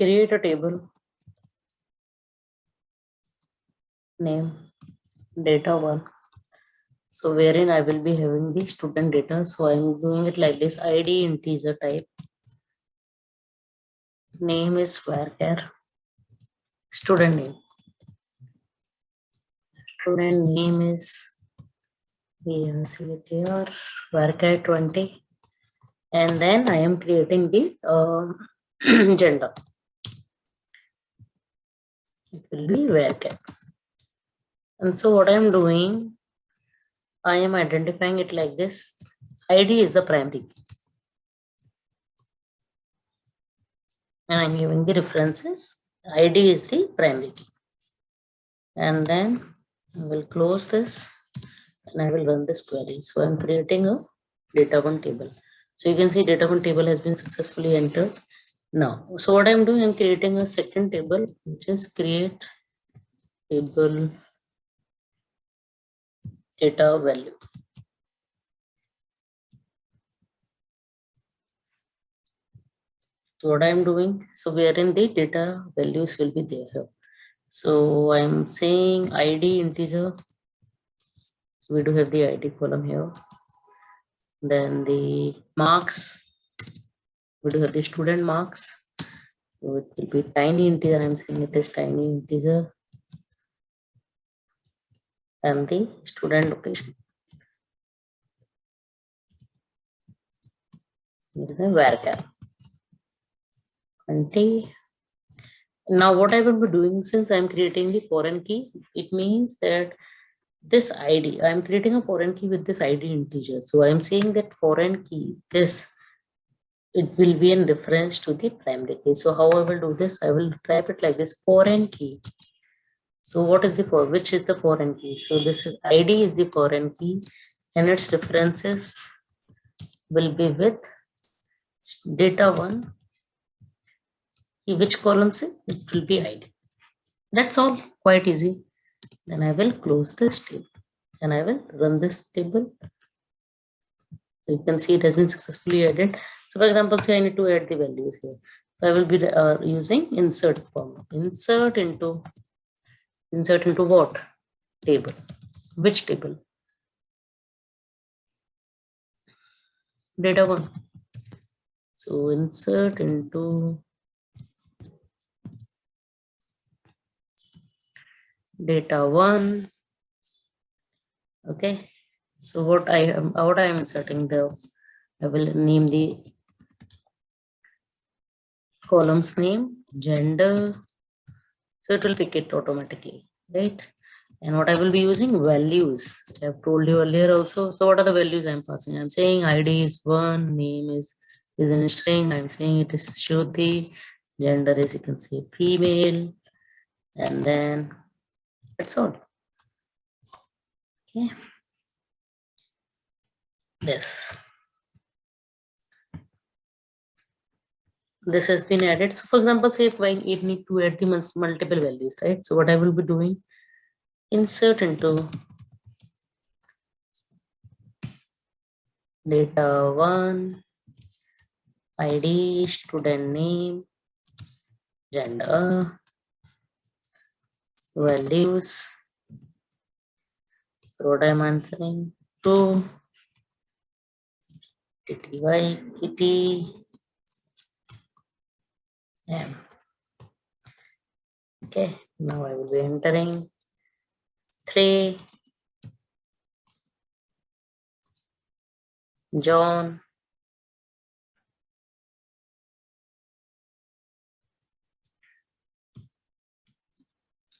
create a table name data1. So wherein I will be having the student data. So I'm doing it like this: ID integer type, name is varchar, student name is or varchar 20, and then I am creating the gender. It will be varchar. And so what I am doing, I am identifying it like this: ID is the primary key, and I'm giving the references. ID is the primary key, and then I will close this and I will run this query. So I'm creating a data1 table. So you can see data1 table has been successfully entered now. So what I'm doing, I'm creating a second table, which is create table data value. So what I'm doing, so wherein the data values will be there here. So I'm saying ID integer. So we do have the ID column here. Then the marks, we do have the student marks. So it will be tiny integer. I'm saying it is tiny integer. And the student location. It is a varchar 20. Now what I will be doing, since I'm creating the foreign key, it means that this ID, I'm creating a foreign key with this ID integer. So I'm saying that foreign key, this, it will be in reference to the primary key. So how I will do this, I will type it like this: foreign key. So what is the which is the foreign key? So this is ID is the foreign key, and its references will be with data1. Which column say it will be ID. That's all, quite easy. Then I will close this table and I will run this table. So you can see it has been successfully added. So for example, say I need to add the values here. So I will be using insert form. Insert into what? Table. Which table? Data1. So insert into data1. Okay. So what I am inserting there, I will name the column's name, gender. So it will pick it automatically, right? And what I will be using, values, which I have told you earlier also. So what are the values I'm passing? I'm saying ID is 1, name is in string. I'm saying it is Jyoti, gender is, you can say, female, and then that's all. Okay. This has been added. So for example, say if I need to add the multiple values, right? So what I will be doing, insert into data1, ID, student name, gender, values. So what I'm answering to TTY kitty M. Okay, now I will be entering 3 John,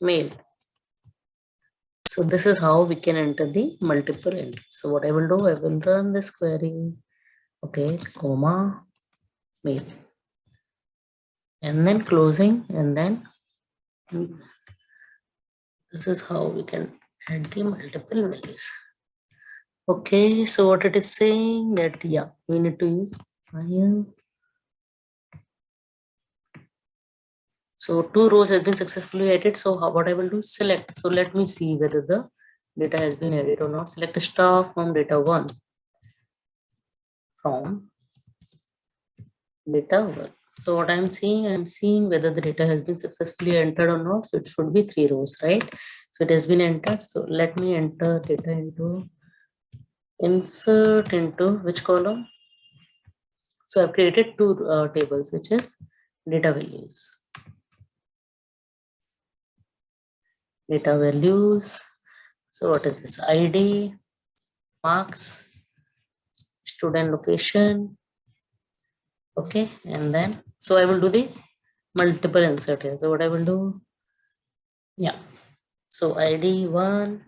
male. So this is how we can enter the multiple entries. So what I will do, I will run this query, okay, comma, male, and then closing, and then this is how we can add the multiple values. Okay, so what it is saying that, yeah, we need to use file. So 2 rows has been successfully added. So what I will do, select. So let me see whether the data has been added or not. Select a star from data1. From data1. So what I'm seeing whether the data has been successfully entered or not. So it should be 3 rows, right? So it has been entered. So let me enter data into insert into which column? So I've created two tables, which is data values. Data values. So what is this? ID, marks, student location. Okay, and then so I will do the multiple insert here. So what I will do? Yeah. So ID 1,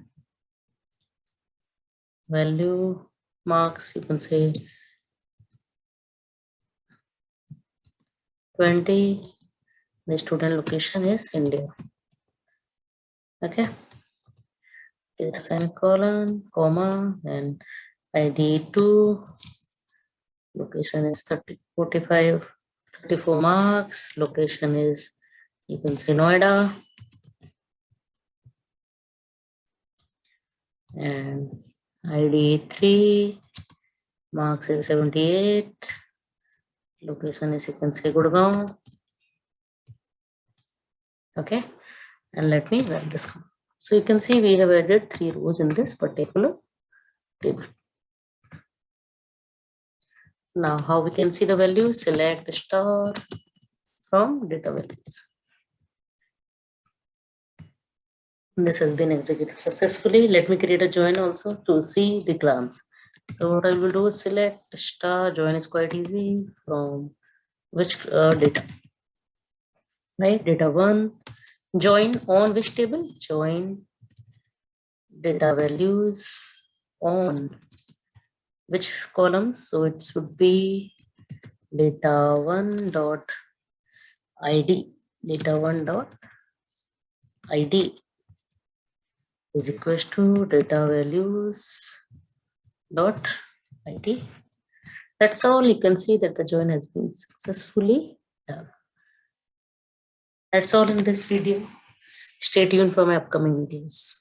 value, marks, you can say 20. The student location is India. Okay. Semicolon, comma, then ID 2, location is 30, 45, 34 marks, location is, you can say Noida, and ID 3, marks is 78, location is, you can say Gurgaon. Okay, and let me run this. So you can see we have added 3 rows in this particular table. Now how we can see the values? Select the star from data values. This has been executed successfully. Let me create a join also to see the glance. So what I will do is select star. Join is quite easy. From which data? Right, data 1. Join on which table? Join data values on which columns? So it should be data 1 dot ID. Data 1 dot ID is equals to data values dot ID. That's all. You can see that the join has been successfully done. That's all in this video. Stay tuned for my upcoming videos.